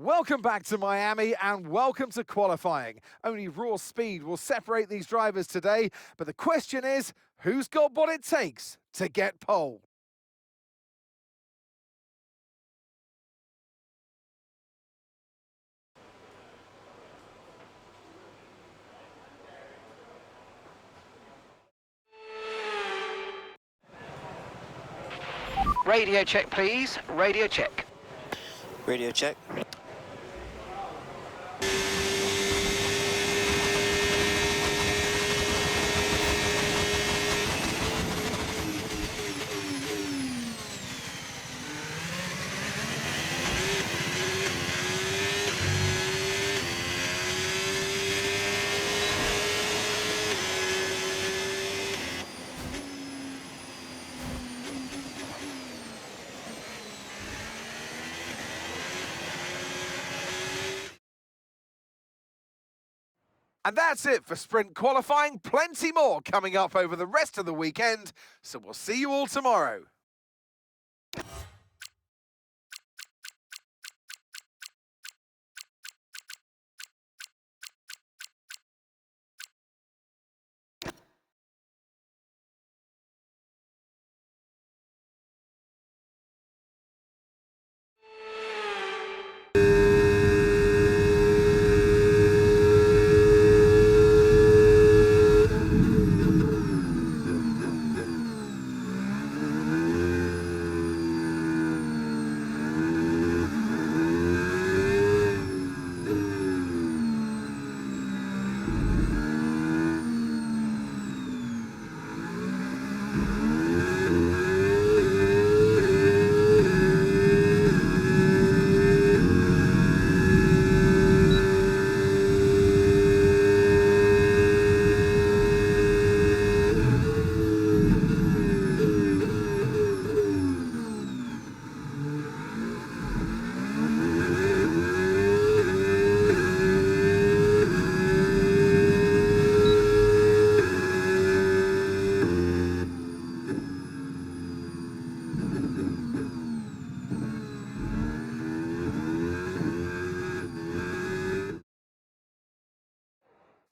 Welcome back to Miami and welcome to qualifying. Only raw speed will separate these drivers today, but the question is, who's got what it takes to get pole? Radio check, please. Radio check. Radio check. And that's it for sprint qualifying. Plenty more coming up over the rest of the weekend, so we'll see you all tomorrow.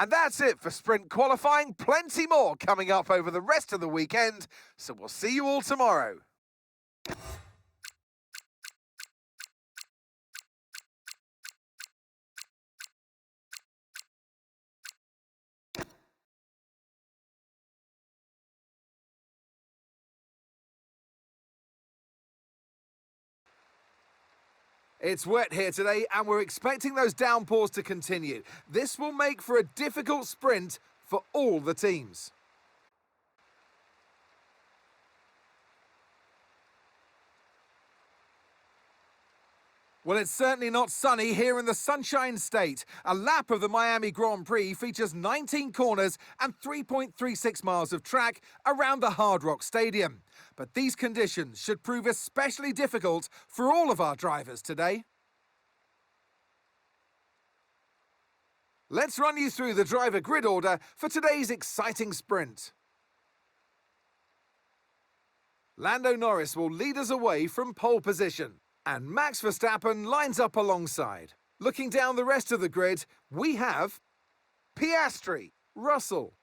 And that's it for sprint qualifying. Plenty more coming up over the rest of the weekend, so we'll see you all tomorrow. It's wet here today and we're expecting those downpours to continue. This will make for a difficult sprint for all the teams. Well, it's certainly not sunny here in the Sunshine State. A lap of the Miami Grand Prix features 19 corners and 3.36 miles of track around the Hard Rock Stadium. But these conditions should prove especially difficult for all of our drivers today. Let's run you through the driver grid order for today's exciting sprint. Lando Norris will lead us away from pole position. And Max Verstappen lines up alongside. Looking down the rest of the grid, we have Piastri, Russell,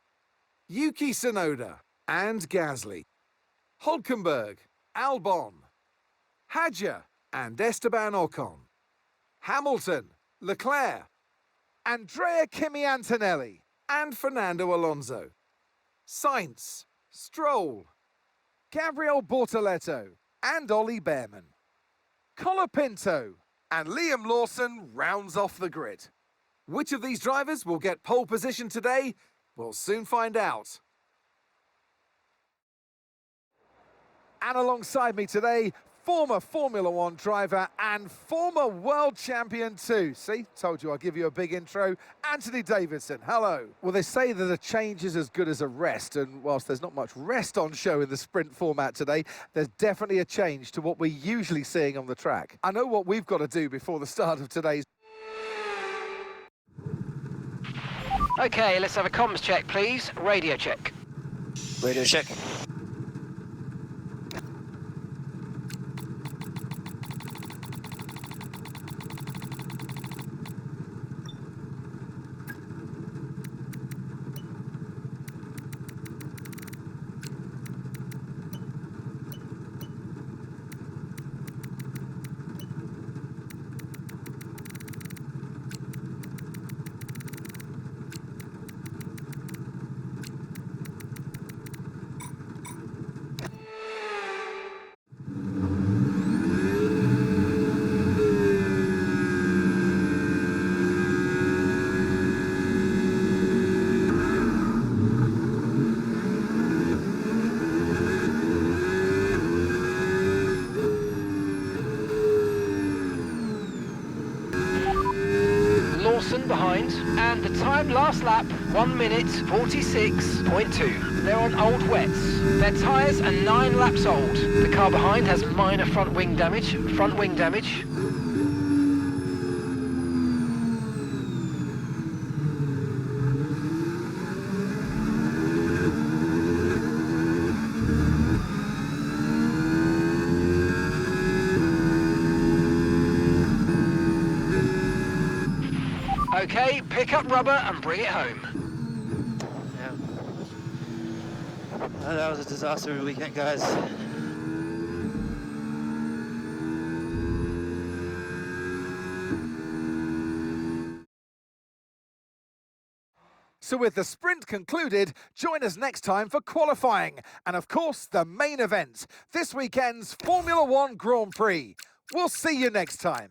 Yuki Tsunoda, and Gasly. Hülkenberg, Albon, Hadjar, and Esteban Ocon. Hamilton, Leclerc, Andrea Kimi Antonelli, and Fernando Alonso. Sainz, Stroll, Gabriel Bortoleto, and Ollie Behrman. Colapinto and Liam Lawson rounds off the grid. Which of these drivers will get pole position today? We'll soon find out. And alongside me today, former Formula One driver and former world champion too. See, told you I'll give you a big intro. Anthony Davidson, hello. Well, they say that a change is as good as a rest, and whilst there's not much rest on show in the sprint format today, there's definitely a change to what we're usually seeing on the track. I know what we've got to do before the start of today's... Okay, let's have a comms check, please. Radio check. Radio check. second. And the time last lap, 1 minute 46.2. They're on old wets. Their tyres are 9 laps old. The car behind has minor front wing damage. Okay, pick up rubber and bring it home. Yeah. That was a disaster of a weekend, guys. So with the sprint concluded, join us next time for qualifying and of course the main event, this weekend's Formula One Grand Prix. We'll see you next time.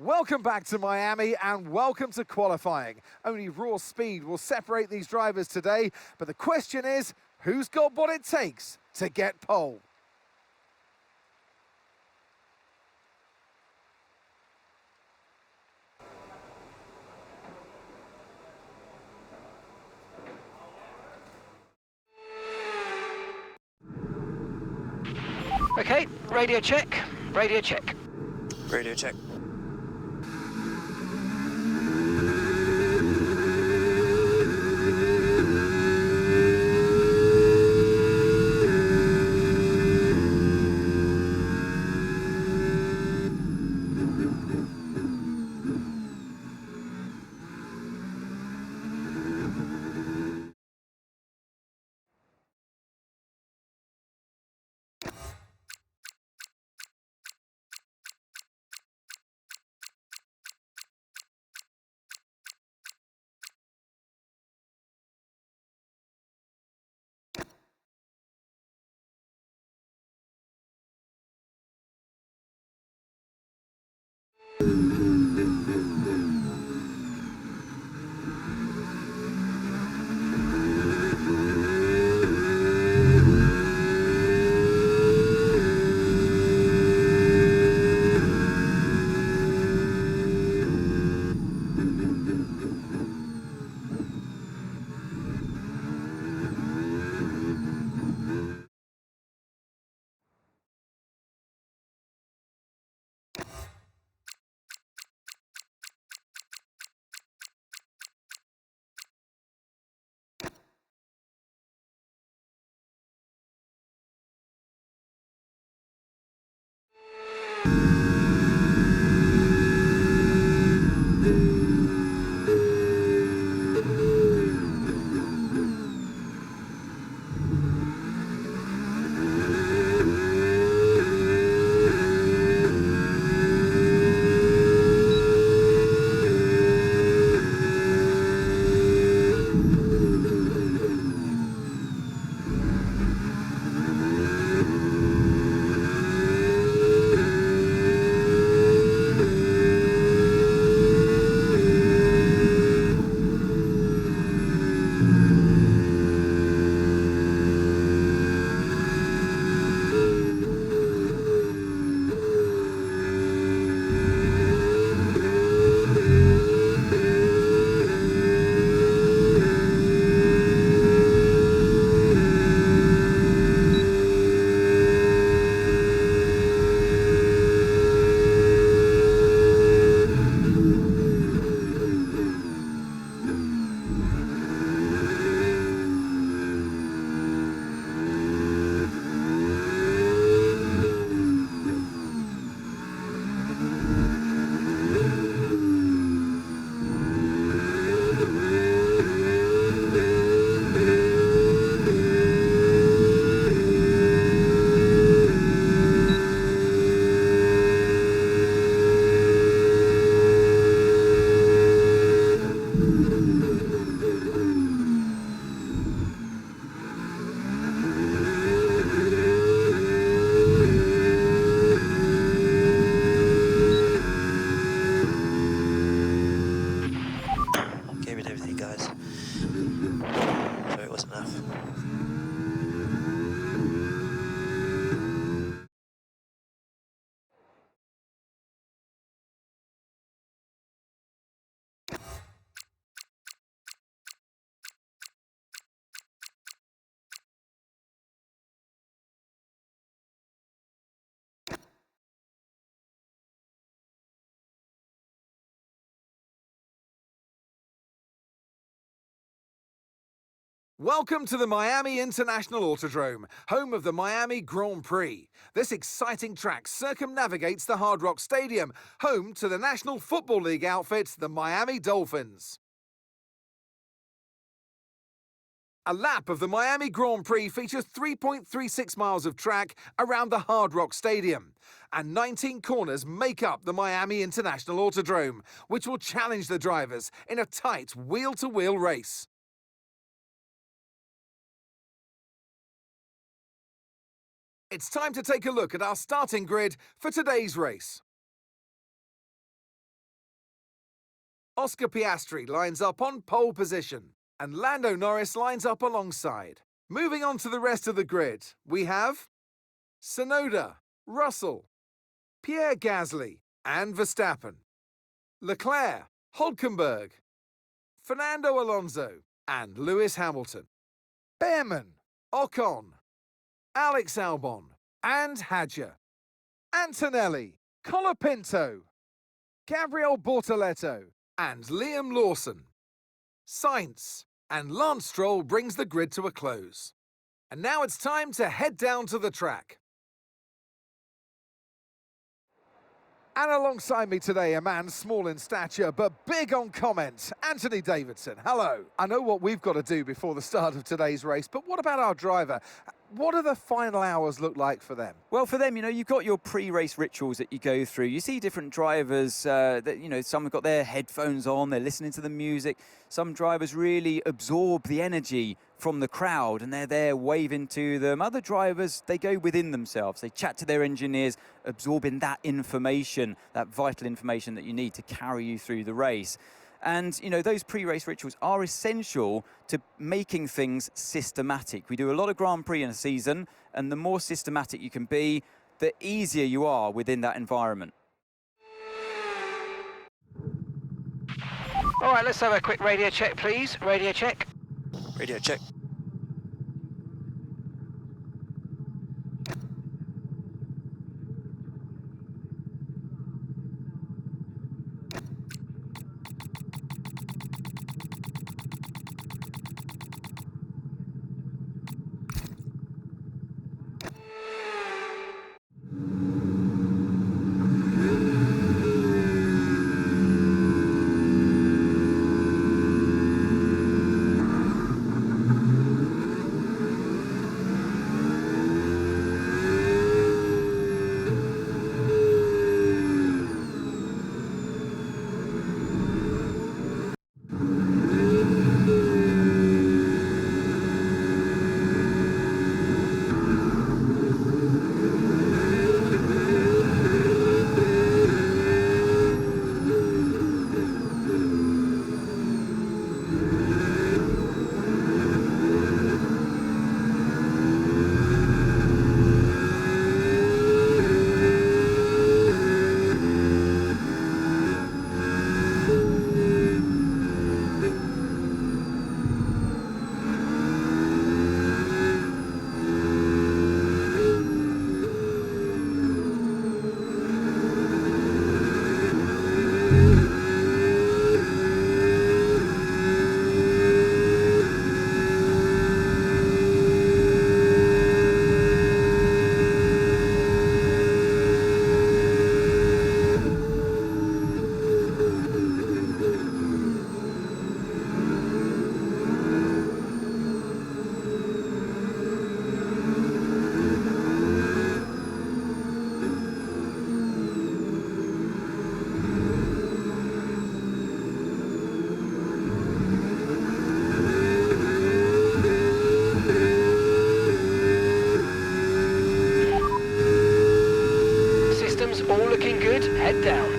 Welcome back to Miami and welcome to qualifying. Only raw speed will separate these drivers today, but the question is, who's got what it takes to get pole? Okay, radio check, radio check. Radio check. Gave it everything, guys. Sorry, it wasn't enough. Welcome to the Miami International Autodrome, home of the Miami Grand Prix. This exciting track circumnavigates the Hard Rock Stadium, home to the National Football League outfit, the Miami Dolphins. A lap of the Miami Grand Prix features 3.36 miles of track around the Hard Rock Stadium, and 19 corners make up the Miami International Autodrome, which will challenge the drivers in a tight wheel-to-wheel race. It's time to take a look at our starting grid for today's race. Oscar Piastri lines up on pole position, and Lando Norris lines up alongside. Moving on to the rest of the grid, we have Tsunoda, Russell, Pierre Gasly and Verstappen, Leclerc, Hülkenberg, Fernando Alonso and Lewis Hamilton, Behrman, Ocon, Alex Albon and Hadjar, Antonelli, Colapinto, Gabriel Bortoleto and Liam Lawson. Sainz and Lance Stroll brings the grid to a close. And now it's time to head down to the track. And alongside me today, a man small in stature but big on comment, Anthony Davidson. Hello. I know what we've got to do before the start of today's race, but what about our driver? What do the final hours look like for them? Well, for them, you've got your pre-race rituals that you go through. You see different drivers that, some have got their headphones on, they're listening to the music. Some drivers really absorb the energy from the crowd, and they're there waving to them. Other drivers, they go within themselves. They chat to their engineers, absorbing that information, that vital information that you need to carry you through the race. And, you know, those pre-race rituals are essential to making things systematic. We do a lot of Grand Prix in a season, and the more systematic you can be, the easier you are within that environment. All right, let's have a quick radio check, please. Radio check. Radio check. All looking good, head down.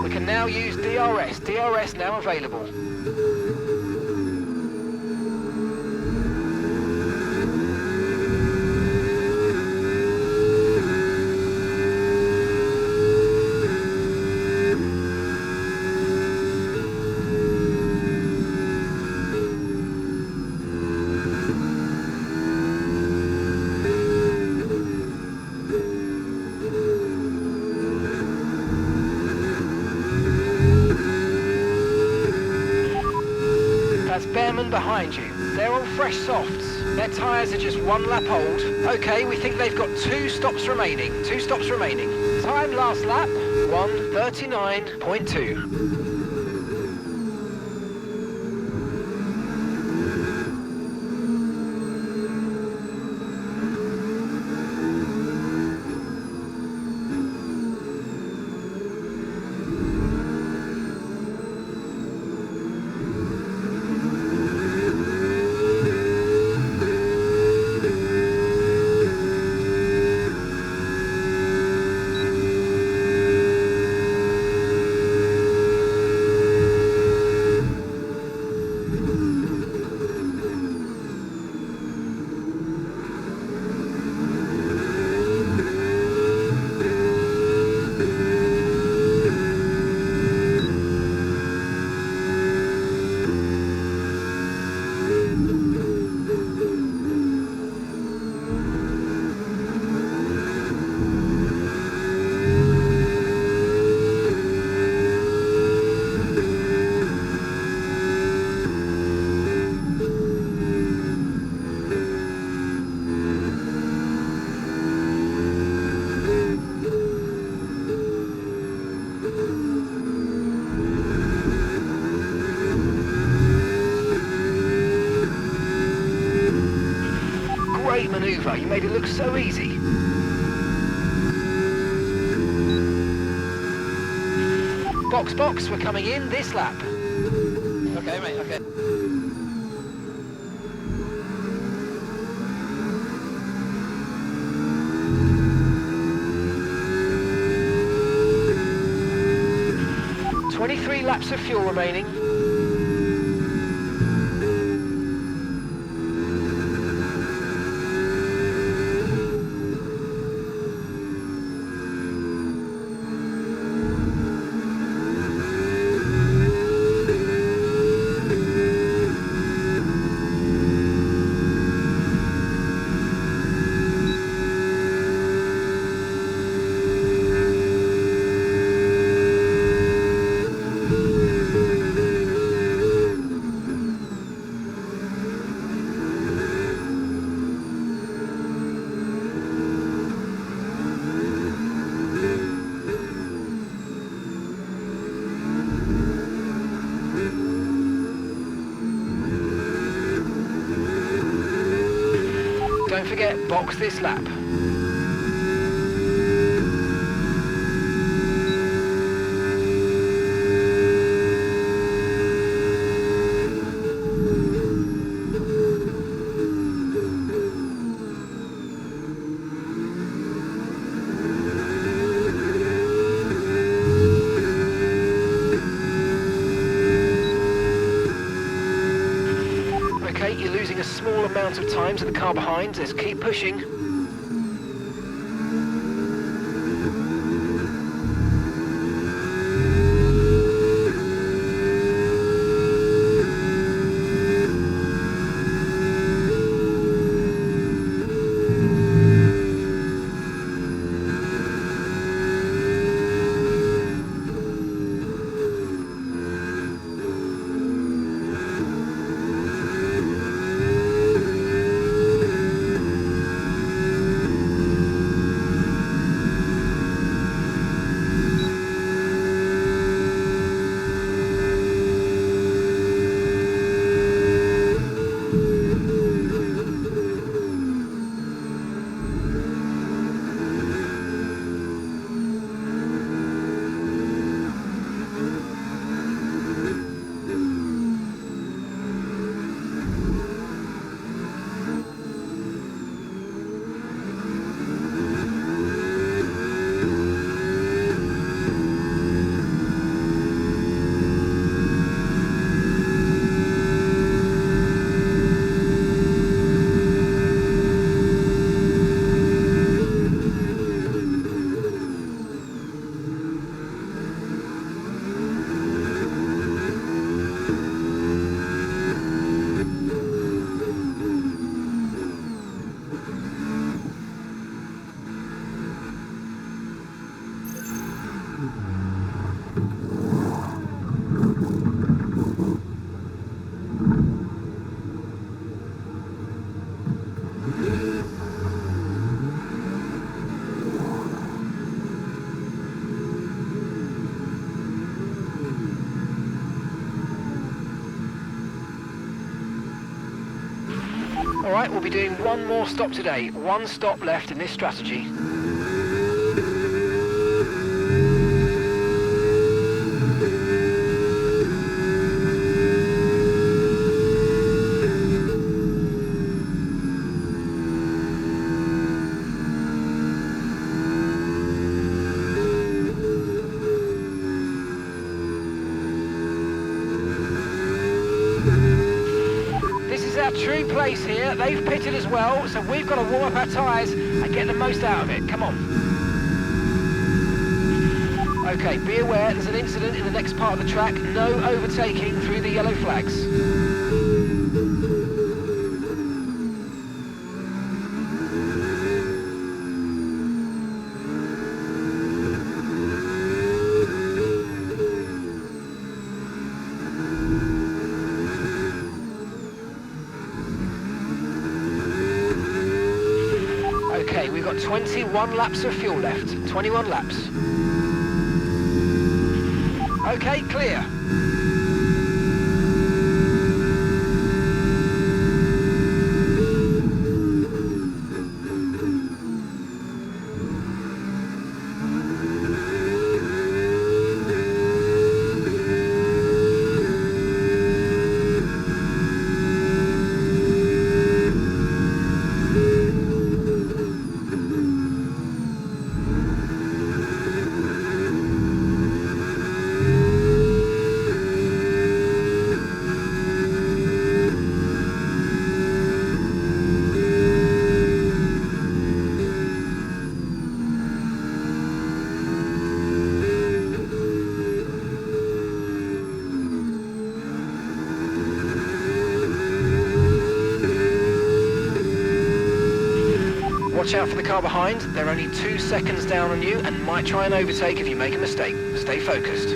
We can now use DRS. DRS now available. Behind you. They're all fresh softs. Their tyres are just 1 lap old. Okay, we think they've got 2 stops remaining. 2 stops remaining. Time last lap, 1:39.2. great manoeuvre. You made it look so easy. Box, box, we're coming in this lap. Okay, mate, okay. Three laps of fuel remaining. Don't forget, box this lap. Okay, you're losing a small amount of time to the car behind. Let's keep pushing. Alright, we'll be doing one more stop today. One stop left in this strategy. Our true place here. They've pitted as well, so we've got to warm up our tyres and get the most out of it. Come on. Okay, be aware there's an incident in the next part of the track. No overtaking through the yellow flags. Okay, we've got 21 laps of fuel left. 21 laps. Okay, clear. Watch out for the car behind. They're only 2 seconds down on you and might try and overtake if you make a mistake. Stay focused.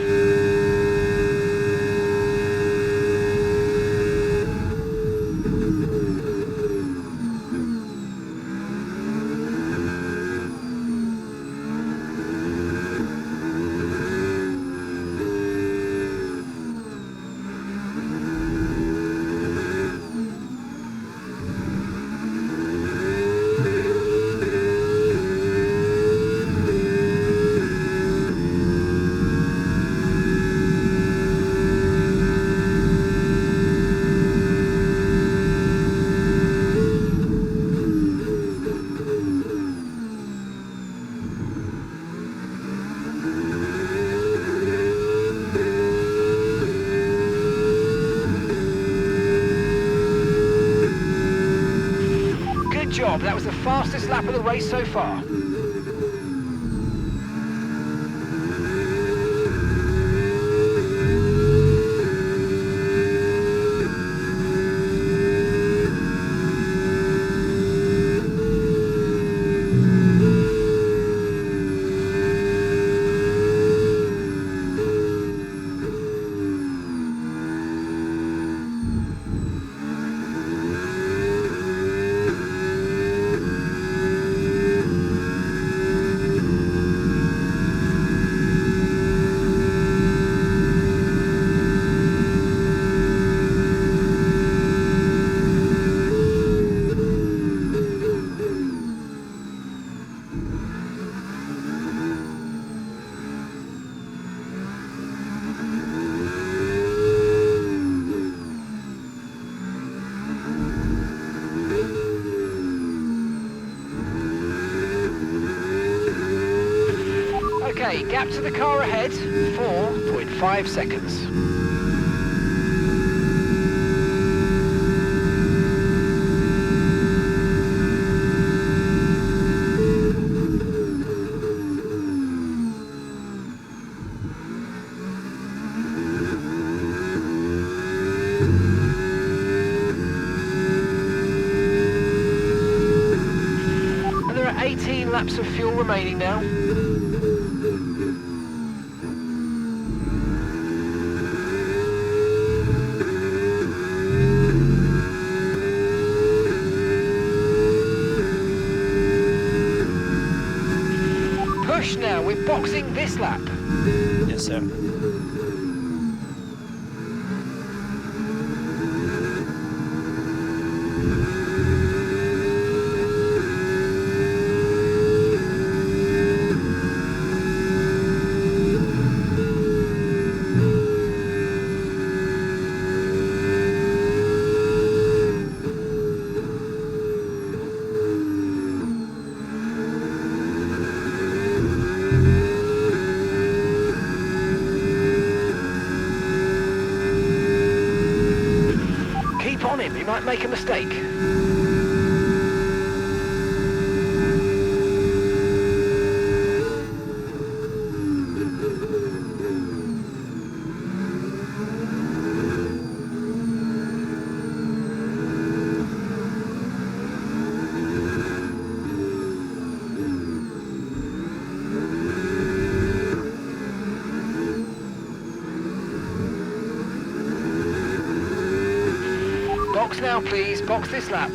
Job. That was the fastest lap of the race so far. Okay, gap to the car ahead, 4.5 seconds. And there are 18 laps of fuel remaining now. Now, we're boxing this lap. Yes, sir. On him, he might make a mistake. Box now, please. Box this lap.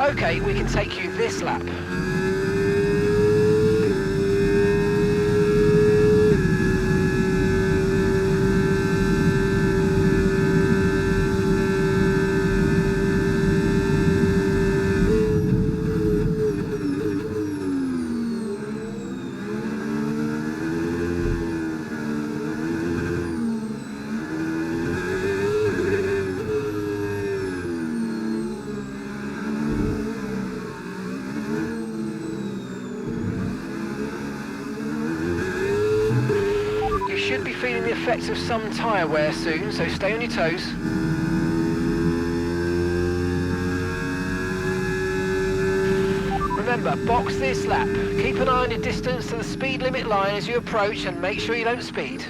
Okay, we can take you this lap. should be feeling the effects of some tyre wear soon, so stay on your toes. Remember, box this lap. Keep an eye on your distance to the speed limit line as you approach and make sure you don't speed.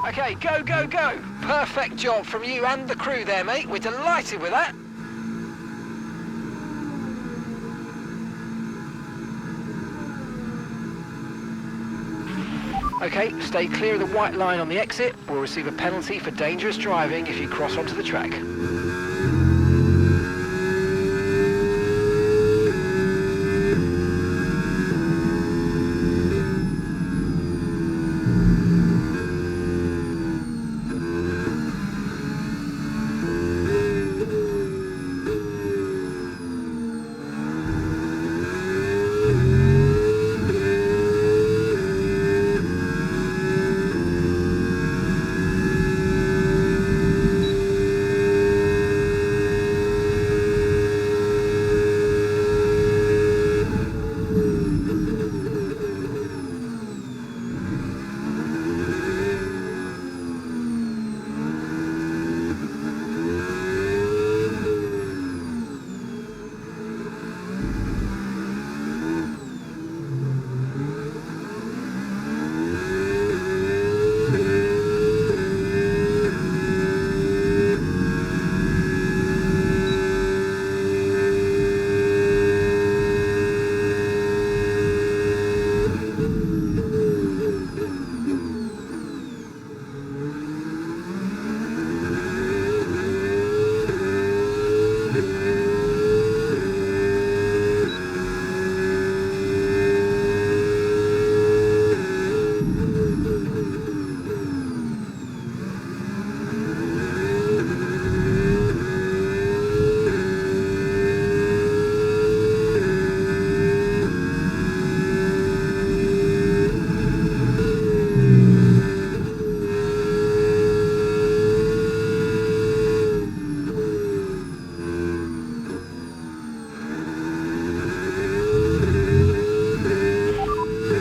Okay, go, go, go! Perfect job from you and the crew there, mate. We're delighted with that. Okay, stay clear of the white line on the exit. We'll receive a penalty for dangerous driving if you cross onto the track.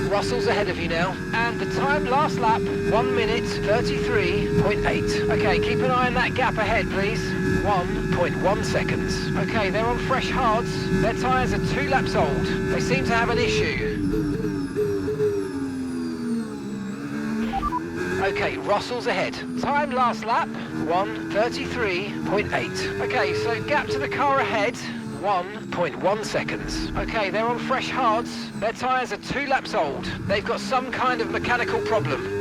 Russell's ahead of you now, and the time last lap, 1 minute 33.8. Okay, keep an eye on that gap ahead, please. 1.1 seconds. Okay, they're on fresh hards. Their tyres are 2 laps old. They seem to have an issue. Okay, Russell's ahead. Time last lap, 1:33.8. Okay, so gap to the car ahead, 1.1 seconds. Okay, they're on fresh hards. Their tyres are 2 laps old. They've got some kind of mechanical problem.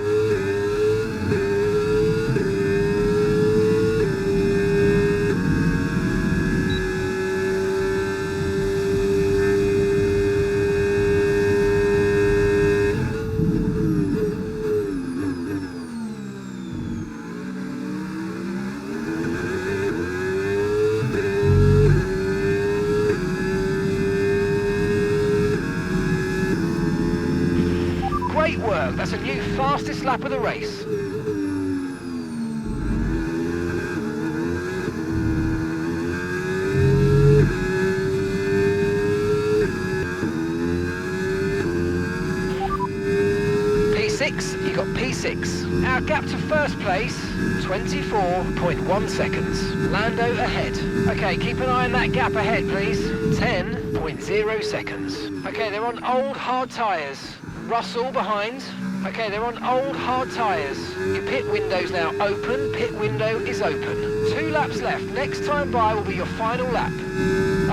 Great work, that's a new fastest lap of the race. P6, you got P6. Our gap to first place, 24.1 seconds. Lando ahead. Okay, keep an eye on that gap ahead, please. 10.0 seconds. Okay, they're on old hard tyres. Russell behind. Okay, they're on old hard tyres. Your pit window's now open. Pit window is open. 2 laps left. Next time by will be your final lap.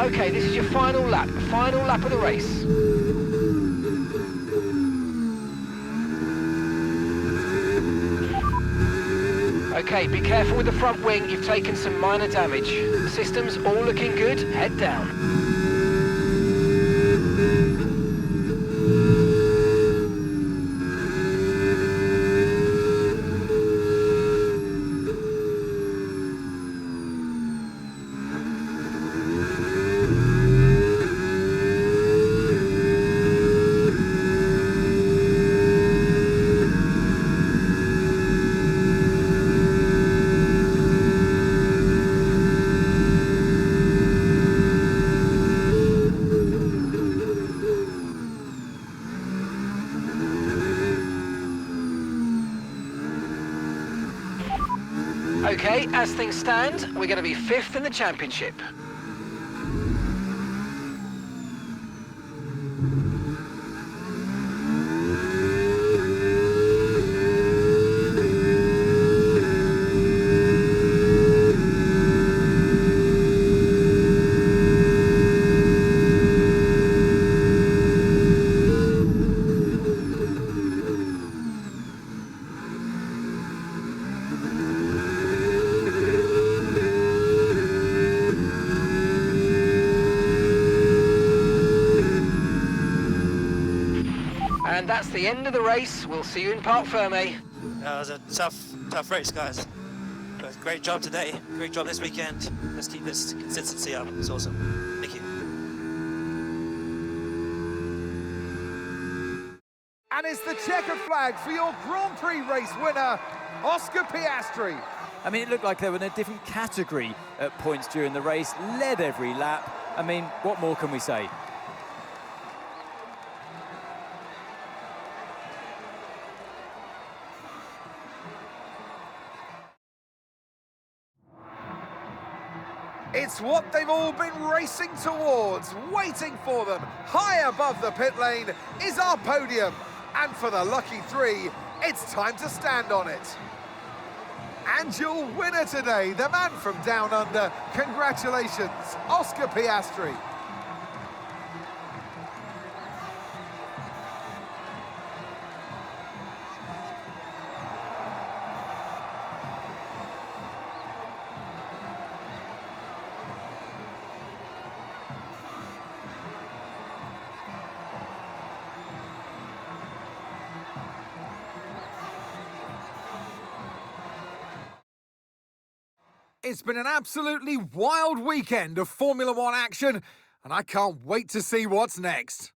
Okay, this is your final lap. Final lap of the race. Okay, be careful with the front wing. You've taken some minor damage. Systems all looking good. Head down. Okay, as things stand, we're going to be 5th in the championship. And that's the end of the race. We'll see you in Parc Ferme. It was a tough race, guys. But great job today. Great job this weekend. Let's keep this consistency up. It's awesome. Thank you. And it's the checkered flag for your Grand Prix race winner, Oscar Piastri. I mean, it looked like they were in a different category at points during the race, led every lap. I mean, what more can we say? It's what they've all been racing towards, waiting for them. High above the pit lane is our podium. And for the lucky three, it's time to stand on it. And your winner today, the man from down under, congratulations, Oscar Piastri. It's been an absolutely wild weekend of Formula One action, and I can't wait to see what's next.